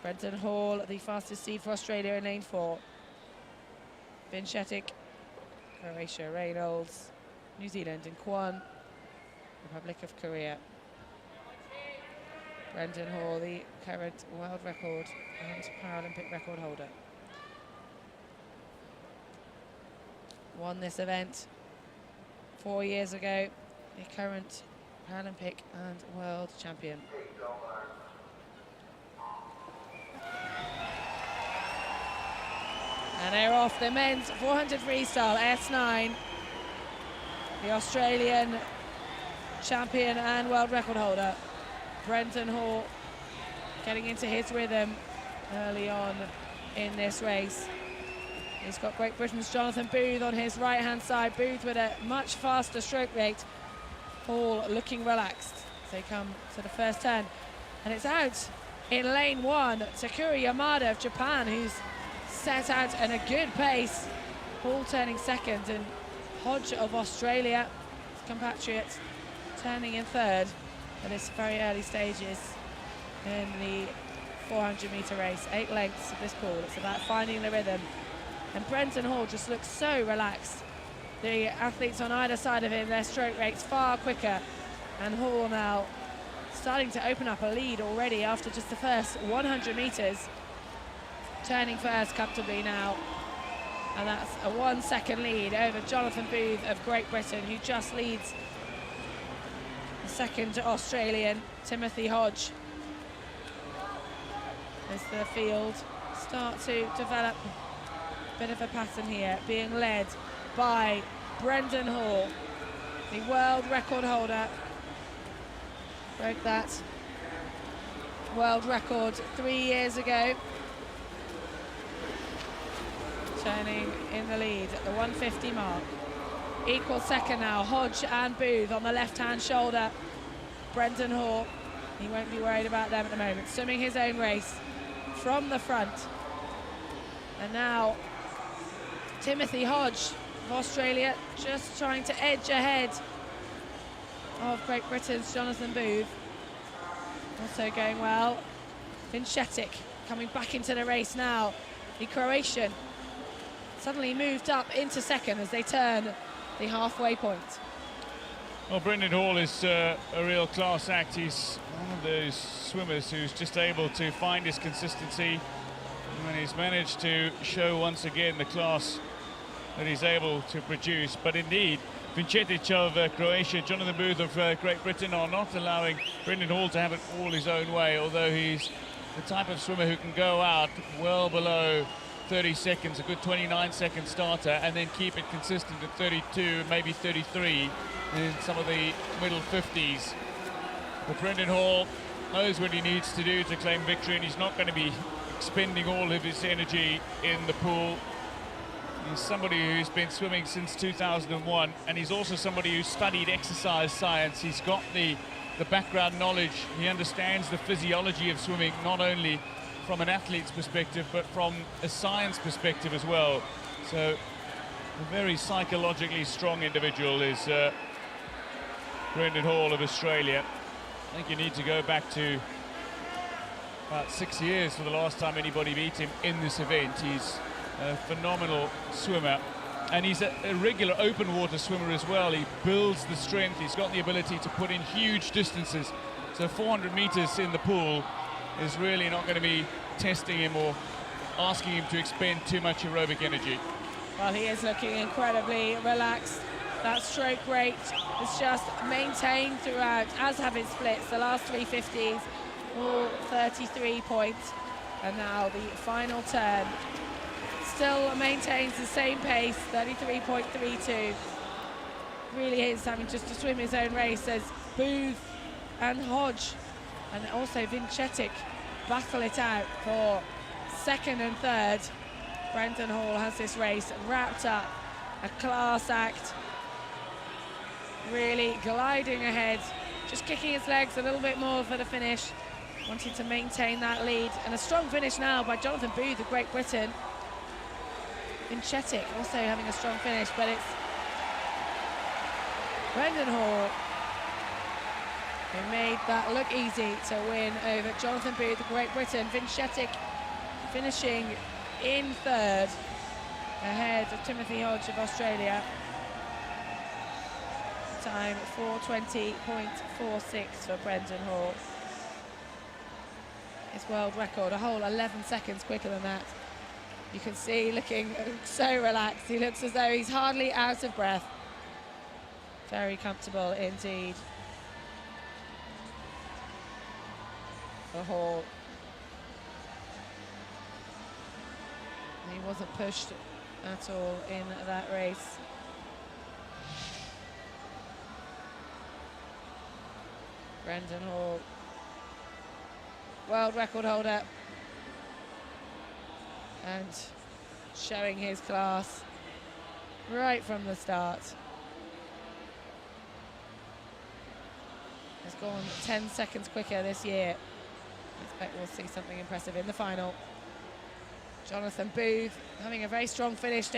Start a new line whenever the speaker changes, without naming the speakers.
Brenton Hall, the fastest seed for Australia in lane 4. Vincetic, Croatia, Reynolds, New Zealand in Kwan, Republic of Korea. Brenton Hall, the current world record and Paralympic record holder. Won this event 4 years ago, the current Paralympic and world champion. And they're off. The men's 400 freestyle S9. The Australian champion and world record holder, Brenton Hall, getting into his rhythm early on in this race. He's got Great Britain's Jonathan Booth on his right-hand side. Booth with a much faster stroke rate. Hall looking relaxed as they come to the first turn. And it's out in lane 1, Takura Yamada of Japan, who's set out at a good pace. Hall turning second, and Hodge of Australia, his compatriot, turning in third at this very early stages in the 400-metre race. 8 lengths of this pool. It's about finding the rhythm. And Brenton Hall just looks so relaxed. The athletes on either side of him, their stroke rates far quicker. And Hall now starting to open up a lead already after just the first 100 metres. Turning first comfortably now. And that's a 1 second lead over Jonathan Booth of Great Britain, who just leads the second Australian, Timothy Hodge. As the field start to develop a bit of a pattern here, being led by Brenton Hall, the world record holder. Broke that world record 3 years ago. Turning in the lead at the 150 mark. Equal second now, Hodge and Booth on the left-hand shoulder. Brenton Hall, he won't be worried about them at the moment. Swimming his own race from the front. And now Timothy Hodge of Australia just trying to edge ahead of Great Britain's Jonathan Booth. Also going well. Vincetic coming back into the race now. The Croatian suddenly moved up into second as they turn the halfway point.
Well, Brenton Hall is a real class act. He's one of those swimmers who's just able to find his consistency, and he's managed to show once again the class that he's able to produce. But indeed, Vincetic of Croatia, Jonathan Booth of Great Britain are not allowing Brenton Hall to have it all his own way, although he's the type of swimmer who can go out well below 30 seconds, a good 29-second starter, and then keep it consistent at 32, maybe 33 in some of the middle 50s. But Brenton Hall knows what he needs to do to claim victory, and he's not going to be expending all of his energy in the pool. He's somebody who's been swimming since 2001, and he's also somebody who's studied exercise science. He's got the background knowledge. He understands the physiology of swimming, not only from an athlete's perspective, but from a science perspective as well. So a very psychologically strong individual is Brenton Hall of Australia. I think you need to go back to about 6 years for the last time anybody beat him in this event. He's a phenomenal swimmer, and he's a regular open water swimmer as well. He builds the strength, he's got the ability to put in huge distances. So 400 meters in the pool is really not going to be testing him or asking him to expend too much aerobic energy.
Well, he is looking incredibly relaxed. That stroke rate is just maintained throughout, as have his splits. The last 350s, all 33 points. And now the final turn still maintains the same pace, 33.32. Really is having just to swim his own race as Booth and Hodge and also Vincetic battle it out for second and third. Brenton Hall has this race wrapped up, a class act, really gliding ahead, just kicking his legs a little bit more for the finish, wanting to maintain that lead. And a strong finish now by Jonathan Booth of Great Britain. Vincetic also having a strong finish, but it's Brenton Hall who made that look easy to win over Jonathan Booth of Great Britain. Vincetic finishing in third, ahead of Timothy Hodge of Australia. Time 4:20.46 for Brendan Hall. His world record, a whole 11 seconds quicker than that. You can see looking so relaxed. He looks as though he's hardly out of breath. Very comfortable indeed for Hall. He wasn't pushed at all in that race. Brendan Hall, world record holder, and showing his class right from the start. Has gone 10 seconds quicker this year. I expect we'll see something impressive in the final. Jonathan Booth having a very strong finish.